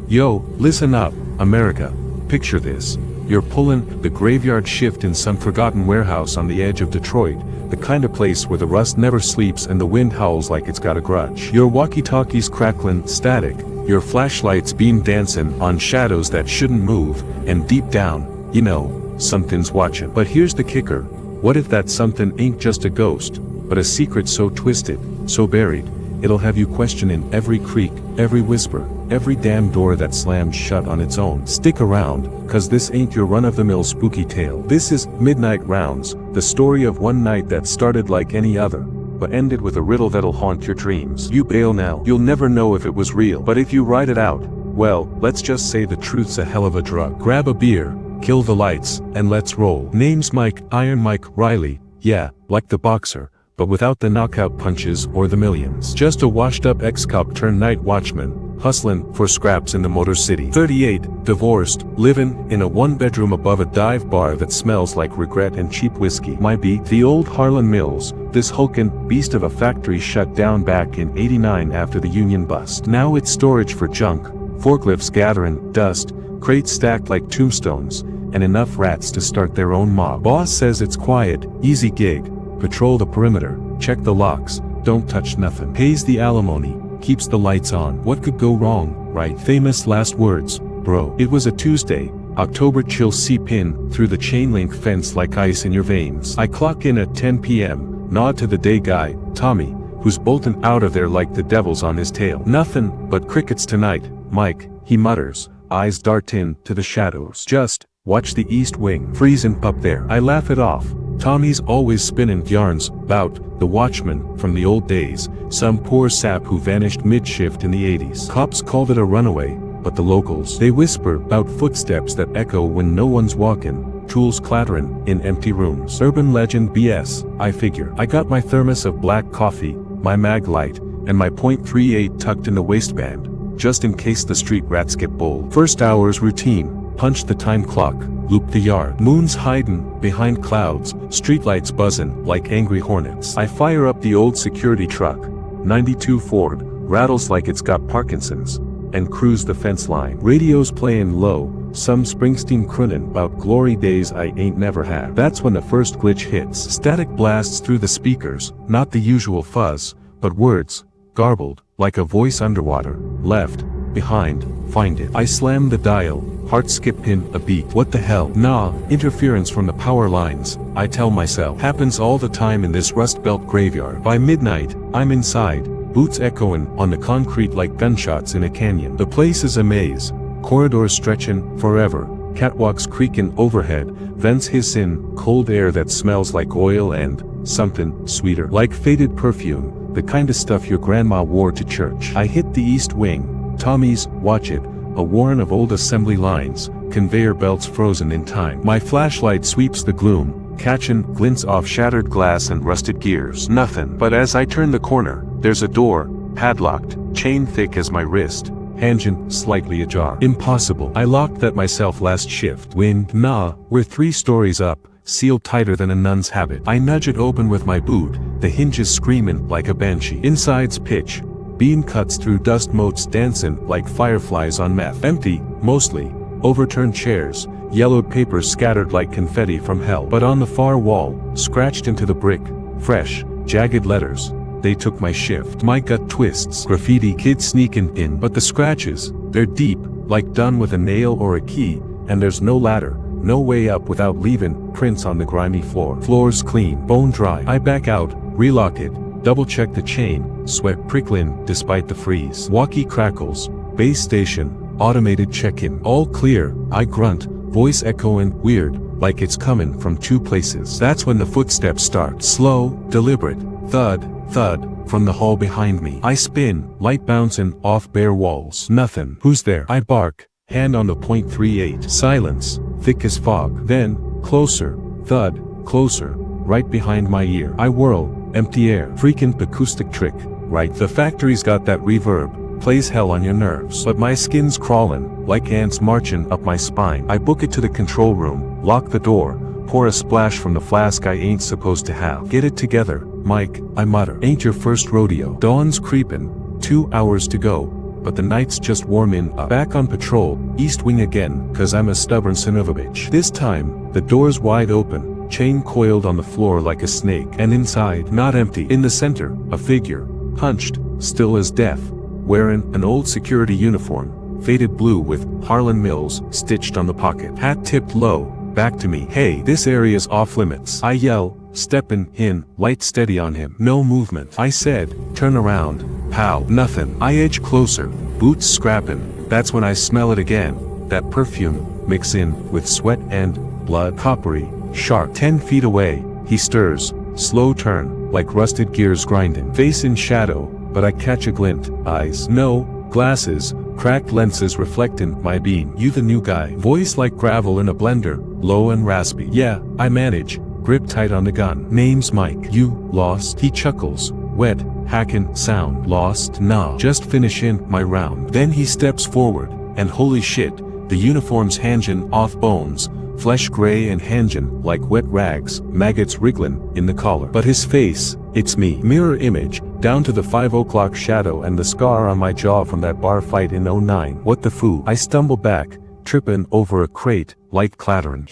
Yo, listen up, America. Picture this. You're pulling the graveyard shift in some forgotten warehouse on the edge of Detroit, the kind of place where the rust never sleeps and the wind howls like it's got a grudge. Your walkie-talkies crackling, static, your flashlights beam dancing on shadows that shouldn't move, and deep down, you know, something's watching. But here's the kicker. What if that something ain't just a ghost, but a secret so twisted, so buried, it'll have you questioning every creak, every whisper, every damn door that slammed shut on its own. Stick around, cause this ain't your run-of-the-mill spooky tale. This is Midnight Rounds, the story of one night that started like any other, but ended with a riddle that'll haunt your dreams. You bail now, you'll never know if it was real, but if you ride it out, well, let's just say the truth's a hell of a drug. Grab a beer, kill the lights, and let's roll. Name's Mike, Iron Mike Reilly, yeah, like the boxer, but without the knockout punches or the millions. Just a washed-up ex-cop turned night watchman, hustling for scraps in the Motor City. 38, divorced, living in a one-bedroom above a dive bar that smells like regret and cheap whiskey. My beat, the old Harlan Mills, this hulking beast of a factory shut down back in '89 after the union bust. Now it's storage for junk, forklifts gathering dust, crates stacked like tombstones, and enough rats to start their own mob. Boss says it's quiet, easy gig, patrol the perimeter, check the locks, don't touch nothing. Pays the alimony, keeps the lights on. What could go wrong, right? Famous last words, bro. It was a Tuesday, October chill seep in through the chain link fence like ice in your veins. I clock in at 10 p.m., nod to the day guy, Tommy, who's bolting out of there like the devil's on his tail. Nothing but crickets tonight, Mike, he mutters, eyes dart in to the shadows. Just watch the east wing, freezing up there. I laugh it off. Tommy's always spinning yarns about the watchman from the old days, some poor sap who vanished mid-shift in the 80s. Cops called it a runaway, but the locals, they whisper about footsteps that echo when no one's walking, tools clattering in empty rooms. Urban legend BS, I figure. I got my thermos of black coffee, my mag light, and my .38 tucked in the waistband, just in case the street rats get bold. First hour's routine, punch the time clock, loop the yard. Moon's hiding behind clouds, streetlights buzzing like angry hornets. I fire up the old security truck, 92 Ford, rattles like it's got Parkinson's, and cruise the fence line. Radio's playing low, some Springsteen crooning about glory days I ain't never had. That's when the first glitch hits. Static blasts through the speakers, not the usual fuzz, but words, garbled, like a voice underwater. Left, behind, find it. I slam the dial, heart skipping a beat. What the hell? Nah, interference from the power lines, I tell myself. Happens all the time in this Rust Belt graveyard. By midnight, I'm inside, boots echoing on the concrete like gunshots in a canyon. The place is a maze, corridors stretching forever, catwalks creaking overhead, vents hissing, cold air that smells like oil and something sweeter, like faded perfume, the kind of stuff your grandma wore to church. I hit the east wing, Tommy's, watch it, a warren of old assembly lines, conveyor belts frozen in time. My flashlight sweeps the gloom, catching glints off shattered glass and rusted gears. Nothing. But as I turn the corner, there's a door, padlocked, chain thick as my wrist, engine slightly ajar. Impossible. I locked that myself last shift. Wind? Nah, we're 3 stories up, sealed tighter than a nun's habit. I nudge it open with my boot, the hinges screaming like a banshee. Inside's pitch. Beam cuts through dust motes dancing like fireflies on meth. Empty, mostly. Overturned chairs, yellowed papers scattered like confetti from hell. But on the far wall, scratched into the brick, fresh, jagged letters. They took my shift. My gut twists. Graffiti, kids sneaking in. But the scratches, they're deep, like done with a nail or a key, and there's no ladder, no way up without leaving prints on the grimy floor. Floor's clean, bone dry. I back out, relock it, double-check the chain, sweat prickling despite the freeze. Walkie crackles, base station, automated check-in. All clear, I grunt, voice echoing weird, like it's coming from 2 places. That's when the footsteps start. Slow, deliberate, thud, thud, from the hall behind me. I spin, light bouncing off bare walls. Nothing. Who's there? I bark, hand on the .38. Silence, thick as fog. Then, closer, thud, closer, right behind my ear. I whirl, empty air. Freaking acoustic trick, right? The factory's got that reverb, plays hell on your nerves. But my skin's crawling, like ants marching up my spine. I book it to the control room, lock the door, pour a splash from the flask I ain't supposed to have. Get it together, Mike, I mutter. Ain't your first rodeo. Dawn's creeping, 2 hours to go. but the nights just warm in up. Back on patrol, East Wing again, cause I'm a stubborn son of a bitch. This time, the door's wide open, chain coiled on the floor like a snake, and inside, not empty. In the center, a figure, hunched, still as death, wearing an old security uniform, faded blue with Harlan Mills stitched on the pocket. Hat tipped low, back to me. Hey, this area's off limits. I yell, stepping in, light steady on him. No movement. I said, turn around, pal. Nothing. I edge closer, boots scrapping. That's when I smell it again. That perfume, mix in with sweat and blood. Coppery, sharp. 10 feet away, he stirs, slow turn, like rusted gears grinding. Face in shadow, but I catch a glint. Eyes. No, glasses, cracked lenses reflecting my beam. You the new guy. Voice like gravel in a blender, low and raspy. Yeah, I manage. Grip tight on the gun. Name's Mike. You, lost? He chuckles. Wet, hacking, sound. Lost? Nah. Just finishing my round. Then he steps forward, and holy shit, the uniform's hanging off bones, flesh gray and hanging like wet rags, maggots wriggling in the collar. But his face, it's me. Mirror image, down to the 5 o'clock shadow and the scar on my jaw from that bar fight in '09. What the foo? I stumble back, tripping over a crate, light clattering.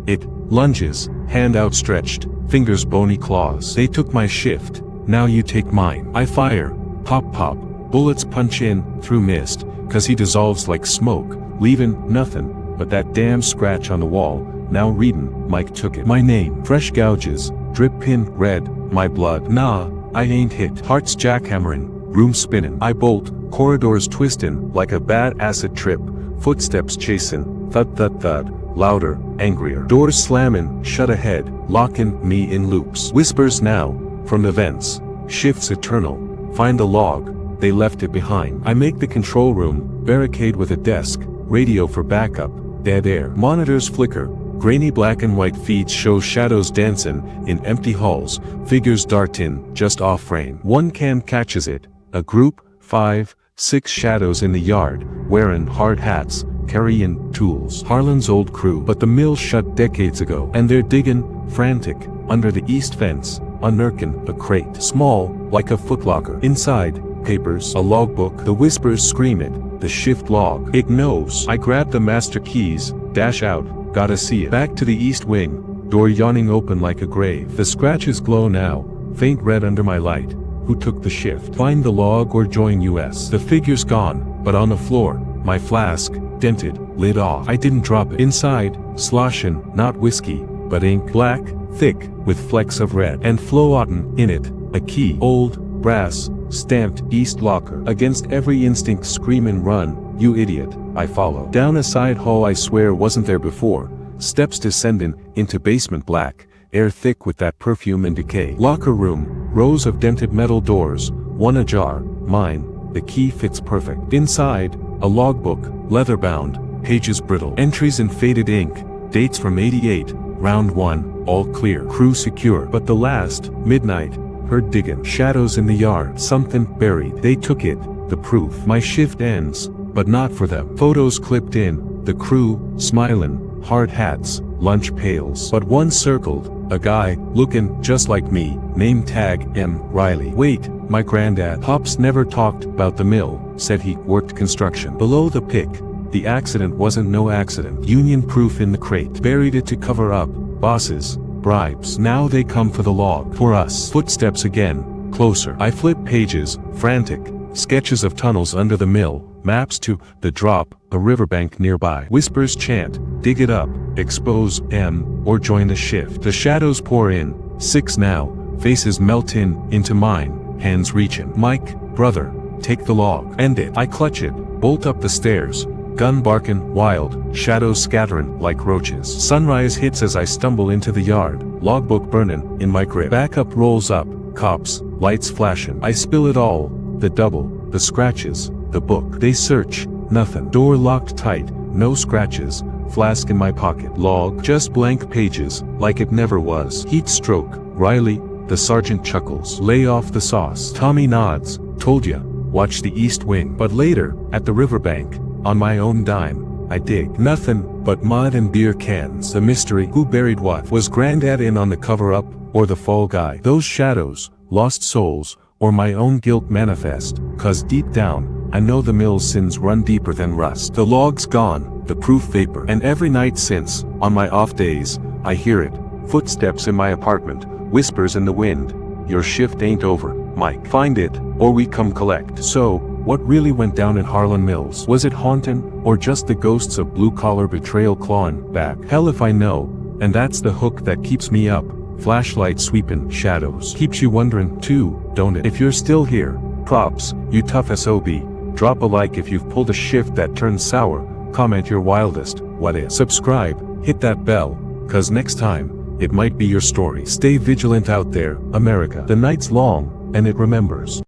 It lunges, hand outstretched, fingers bony claws. They took my shift, now you take mine. I fire, pop pop, bullets punch in, through mist, cause he dissolves like smoke, leaving nothing but that damn scratch on the wall. Now reading, Mike took it. My name, fresh gouges, drip pin, red, my blood. Nah, I ain't hit. Hearts jackhammering, room spinning. I bolt, corridors twisting, like a bad acid trip, footsteps chasing, thud thud thud, louder, angrier. Doors slamming, shut ahead, locking me in loops. Whispers now, from the vents, shifts eternal, find the log, they left it behind. I make the control room, barricade with a desk, radio for backup, dead air. Monitors flicker, grainy black and white feeds show shadows dancing in empty halls, figures dart in, just off frame. One cam catches it, a group, 5, 6 shadows in the yard, wearing hard hats, carrying tools. Harlan's old crew. But the mill shut decades ago, and they're digging, frantic, under the east fence, unearthing a crate. Small, like a footlocker. Inside, papers, a logbook. The whispers scream it, the shift log. It knows. I grab the master keys, dash out, gotta see it. Back to the east wing, door yawning open like a grave. The scratches glow now, faint red under my light. Who took the shift? Find the log or join US. The figure's gone, but on the floor, my flask, dented, lid off. I didn't drop it. Inside, sloshing, not whiskey, but ink. Black, thick, with flecks of red. And floating in it, a key. Old, brass, stamped, East locker. Against every instinct scream and run, you idiot, I follow. Down a side hall I swear wasn't there before, steps descending, into basement black, air thick with that perfume and decay. Locker room, rows of dented metal doors, one ajar, mine, the key fits perfect. Inside, a logbook, leather-bound, pages brittle. Entries in faded ink, dates from '88, round 1, all clear. Crew secure. But the last, midnight, heard digging. Shadows in the yard, something buried. They took it, the proof. My shift ends, but not for them. Photos clipped in, the crew, smiling, hard hats, lunch pails. But one circled, a guy, looking just like me, name tag M. Reilly. Wait, my granddad. Pops never talked about the mill, said he worked construction. Below the pick, the accident wasn't no accident. Union proof in the crate. Buried it to cover up, bosses, bribes. Now they come for the log. For us. Footsteps again, closer. I flip pages, frantic, sketches of tunnels under the mill, maps to the drop, a riverbank nearby. Whispers chant, dig it up, expose M, or join the shift. The shadows pour in, 6 now, faces melt into mine, hands reaching. Mike, brother, take the log. End it. I clutch it, bolt up the stairs, gun barking, wild, shadows scattering like roaches. Sunrise hits as I stumble into the yard, logbook burning in my grip. Backup rolls up, cops, lights flashing. I spill it all, the double, the scratches, the book. They search, nothing. Door locked tight, no scratches, flask in my pocket. Log, just blank pages, like it never was. Heat stroke, Reilly, the sergeant chuckles. Lay off the sauce. Tommy nods, told ya, watch the east wing. But later, at the riverbank, on my own dime, I dig. Nothing but mud and beer cans. The mystery, who buried what? Was Granddad in on the cover-up, or the fall guy? Those shadows, lost souls, or my own guilt manifest, cause deep down, I know the Mills sins run deeper than rust. The log's gone, the proof vapor. And every night since, on my off days, I hear it. Footsteps in my apartment, whispers in the wind. Your shift ain't over, Mike. Find it, or we come collect. So, what really went down in Harlan Mills? Was it haunting, or just the ghosts of blue-collar betrayal clawing back? Hell if I know, and that's the hook that keeps me up. Flashlight sweeping shadows. Keeps you wondering too, don't it? If you're still here, props, you tough SOB. Drop a like if you've pulled a shift that turned sour. Comment your wildest what if. Subscribe, hit that bell, cause next time, it might be your story. Stay vigilant out there, America. The night's long, and it remembers.